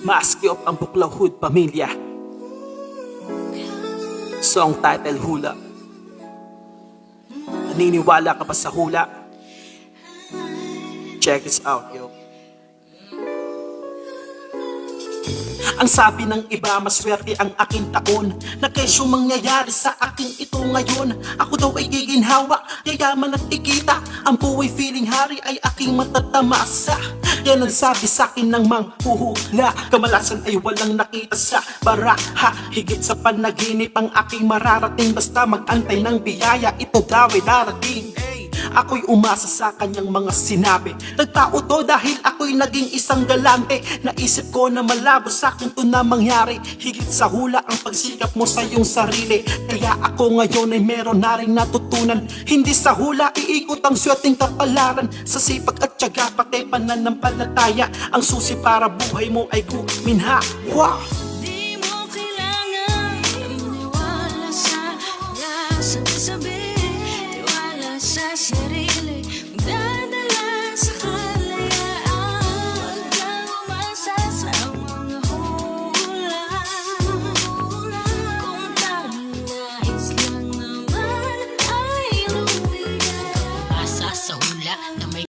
Maski of ang Buklawhood Pamilya. Song title Hula. Naniniwala ka ba sa hula? Check this out, yo. Ang sabi ng iba, maswerte ang aking taon na kesyong mangyayari sa aking ito ngayon. Ako daw ay giginhawa, yayaman at ikita. Ang buhay feeling hari ay aking matatamasa. Yan ang sabi sa akin ng manghuhula. Kamalasan ay walang nakita sa baraha. Higit sa panaginip ang aking mararating. Basta mag-antay ng biyaya, ito daw ay darating. Ako'y umasa sa kanyang mga sinabi. Nagtao to dahil ako'y naging isang galante. Naisip ko na malabo sa akin to na mangyari. Higit sa hula ang pagsikap mo sa iyong sarili. Kaya ako ngayon ay meron na rin natutunan. Hindi sa hula iikot ang swerteng kapalaran. Sa sipag at tiyaga pati pananampalataya. Ang susi para buhay mo ay guminha. Di mo kailangan maniwala sa